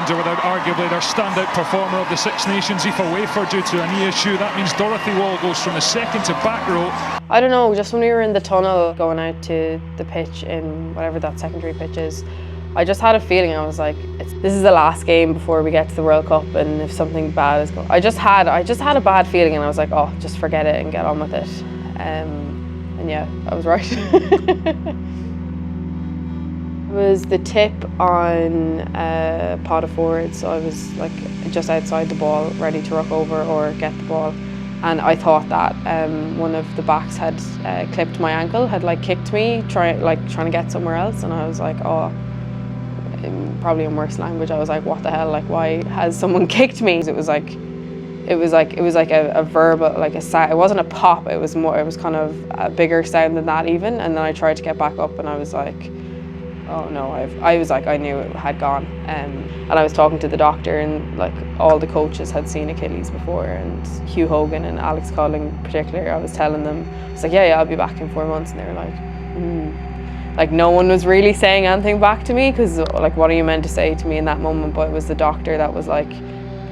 reminder, without arguably their standout performer of the Six Nations, Aoife Wafer, due to a knee issue. That means Dorothy Wall goes from the second to back row. I don't know, just when we were in the tunnel going out to the pitch in whatever that secondary pitch is, I just had a feeling. I was like, this is the last game before we get to the World Cup, and if something bad is going, I just had a bad feeling, and I was like, oh, just forget it and get on with it. And yeah, I was right. It was the tip on pod of forward, so I was like just outside the ball, ready to ruck over or get the ball. And I thought that one of the backs had clipped my ankle, had like kicked me, trying to get somewhere else, and I was like, oh. Probably in worse language, I was like, what the hell, like why has someone kicked me? It was like a verbal, like a sound. It wasn't a pop, it was kind of a bigger sound than that even. And then I tried to get back up and I was like, oh no, I knew it had gone. And I was talking to the doctor, and like all the coaches had seen Achilles before, and Hugh Hogan and Alex Colling in particular. I was telling them, it's like, yeah, I'll be back in 4 months, and they were like, Like no one was really saying anything back to me, because like what are you meant to say to me in that moment? But it was the doctor that was like,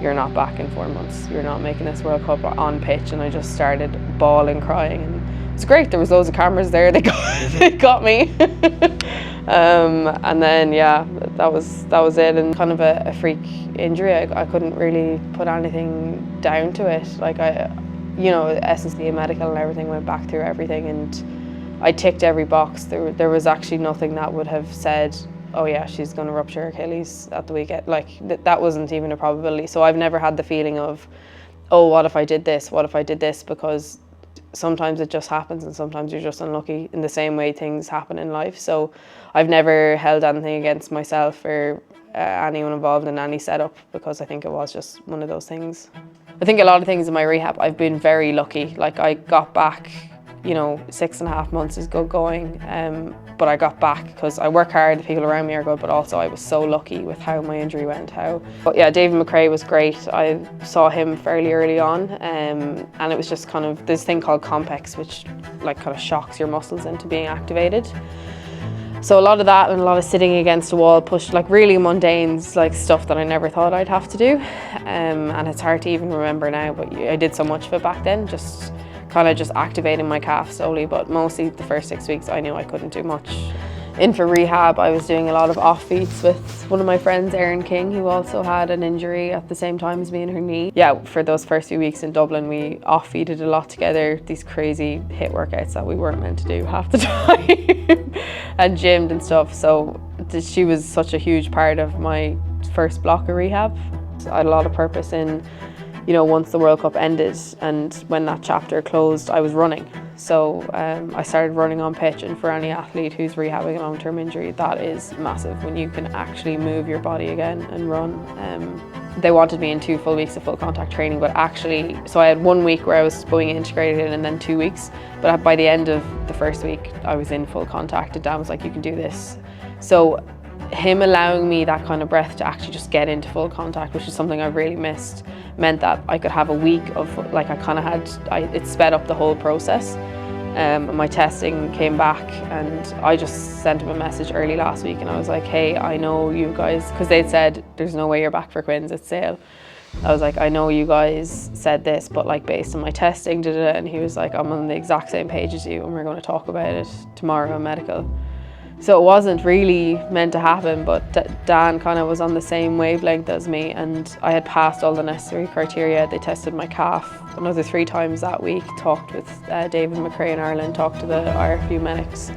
you're not back in 4 months, you're not making this World Cup on pitch. And I just started bawling, crying, and it's great, there was loads of cameras there, they got me. And then yeah, that was it, and kind of a freak injury. I couldn't really put anything down to it. Like S&C and medical and everything went back through everything, and I ticked every box. There was actually nothing that would have said, oh yeah, she's going to rupture her Achilles at the weekend. Like that wasn't even a probability. So I've never had the feeling of, oh, what if I did this? What if I did this? Because sometimes it just happens, and sometimes you're just unlucky, in the same way things happen in life. So I've never held anything against myself or anyone involved in any setup, because I think it was just one of those things. I think a lot of things in my rehab, I've been very lucky. Like I got back, 6.5 months is good going, but I got back because I work hard, the people around me are good, but also I was so lucky with how my injury went. But yeah, David McRae was great. I saw him fairly early on, and it was just kind of this thing called Compex, which like kind of shocks your muscles into being activated. So a lot of that, and a lot of sitting against a wall, pushed like really mundane, like stuff that I never thought I'd have to do, and it's hard to even remember now, but I did so much of it back then, just activating my calf slowly. But mostly the first 6 weeks I knew I couldn't do much. In for rehab, I was doing a lot of off-feeds with one of my friends, Erin King, who also had an injury at the same time as me in her knee. Yeah, for those first few weeks in Dublin, we off-feeded a lot together, these crazy HIIT workouts that we weren't meant to do half the time, and gymmed and stuff. So she was such a huge part of my first block of rehab. I had a lot of purpose in, once the World Cup ended and when that chapter closed, I was running. So I started running on pitch, and for any athlete who's rehabbing a long-term injury, that is massive when you can actually move your body again and run. They wanted me in 2 full weeks of full contact training, but actually, so I had 1 week where I was going integrated and then 2 weeks, but by the end of the first week, I was in full contact, and Dan was like, you can do this. So him allowing me that kind of breath to actually just get into full contact, which is something I really missed, meant that I could have a week of, like, it sped up the whole process. My testing came back, and I just sent him a message early last week, and I was like, hey, I know you guys, because they'd said, there's no way you're back for Quins, it's sale. I was like, I know you guys said this, but like based on my testing, and he was like, I'm on the exact same page as you, and we're going to talk about it tomorrow in medical. So it wasn't really meant to happen, but Dan kind of was on the same wavelength as me, and I had passed all the necessary criteria. They tested my calf another 3 times that week, talked with David McRae in Ireland, talked to the RFU medics.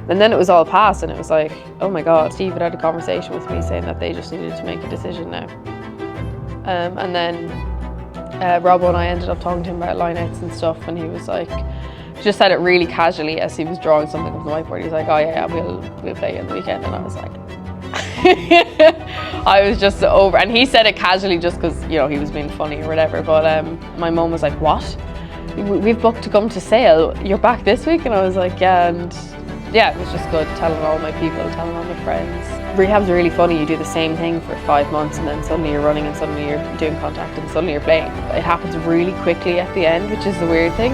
And then it was all passed, and it was like, oh my God. Steve had a conversation with me saying that they just needed to make a decision now. And then Robbo and I ended up talking to him about lineouts and stuff, and he was like, just said it really casually as he was drawing something on the whiteboard. He's like, oh yeah, we'll play on the weekend. And I was like, I was just over. And he said it casually just because, he was being funny or whatever. But my mum was like, what? We've booked to come to Sale. You're back this week? And I was like, yeah. And yeah, it was just good telling all my people, telling all my friends. Rehab's really funny. You do the same thing for 5 months, and then suddenly you're running, and suddenly you're doing contact, and suddenly you're playing. It happens really quickly at the end, which is the weird thing.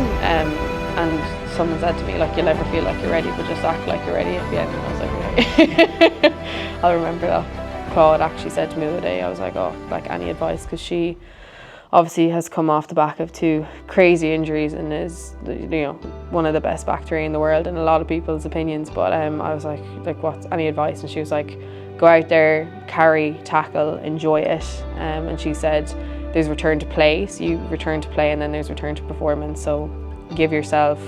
And someone said to me, like, you'll never feel like you're ready, but just act like you're ready at the end. And I was like, okay. I'll remember that. Claude actually said to me the other day, I was like, oh, like, any advice? Because she obviously has come off the back of 2 crazy injuries and is, you know, one of the best back 3 in the world in a lot of people's opinions. But I was like, what's any advice? And she was like, go out there, carry, tackle, enjoy it. And she said, there's return to play, so you return to play, and then there's return to performance. So give yourself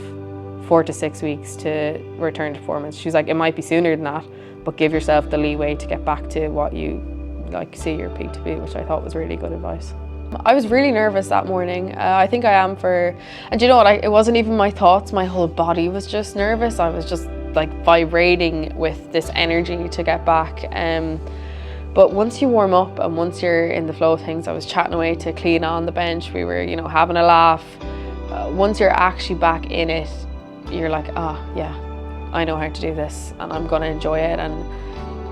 4 to 6 weeks to return to performance. She's like, it might be sooner than that, but give yourself the leeway to get back to what you like see your peak to be, which I thought was really good advice. I was really nervous that morning. I think I am and you know what, it wasn't even my thoughts, my whole body was just nervous. I was just like vibrating with this energy to get back. But once you warm up and once you're in the flow of things, I was chatting away to Clean on the bench, we were, you know, having a laugh. Once you're actually back in it, you're like, yeah, I know how to do this and I'm gonna enjoy it. And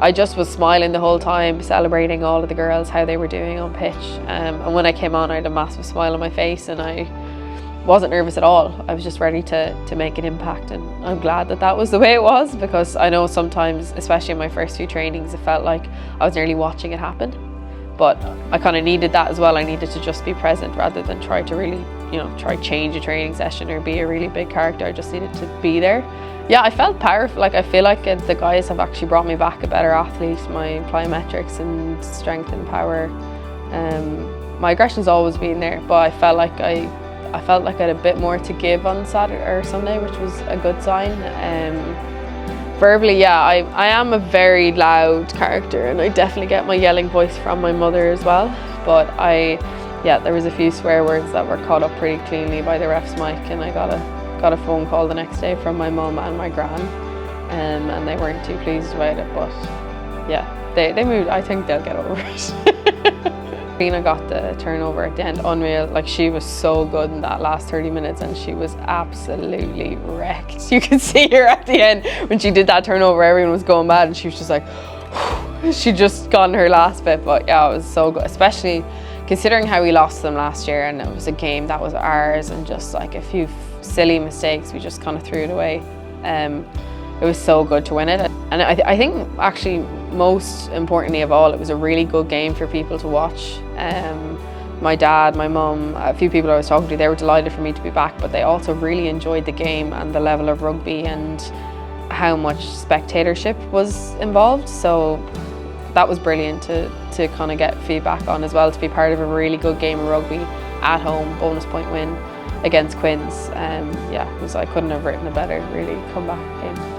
I just was smiling the whole time, celebrating all of the girls, how they were doing on pitch. And when I came on, I had a massive smile on my face and I wasn't nervous at all. I was just ready to make an impact, and I'm glad that was the way it was, because I know sometimes, especially in my first few trainings, it felt like I was nearly watching it happen. But I kind of needed that as well. I needed to just be present rather than try to really, you know, try change a training session or be a really big character. I just needed to be there. Yeah, I felt powerful. Like, I feel like the guys have actually brought me back a better athlete. My plyometrics and strength and power. My aggression's always been there, but I felt like I had a bit more to give on Saturday or Sunday, which was a good sign. Verbally, yeah, I am a very loud character, and I definitely get my yelling voice from my mother as well. But there was a few swear words that were caught up pretty cleanly by the ref's mic, and I got a phone call the next day from my mum and my gran, and they weren't too pleased about it. But yeah, they moved. I think they'll get over it. Rena got the turnover at the end, unreal. Like, she was so good in that last 30 minutes and she was absolutely wrecked. You could see her at the end when she did that turnover, everyone was going mad and she was just like, she just got in her last bit. But yeah, it was so good, especially considering how we lost them last year, and it was a game that was ours, and just like a few silly mistakes, we just kind of threw it away. It was so good to win it. And I think actually most importantly of all, it was a really good game for people to watch. My dad, my mum, a few people I was talking to, they were delighted for me to be back, but they also really enjoyed the game and the level of rugby and how much spectatorship was involved. So that was brilliant to kind of get feedback on as well, to be part of a really good game of rugby at home, bonus point win against Quins. Yeah, I couldn't have written a better really comeback game.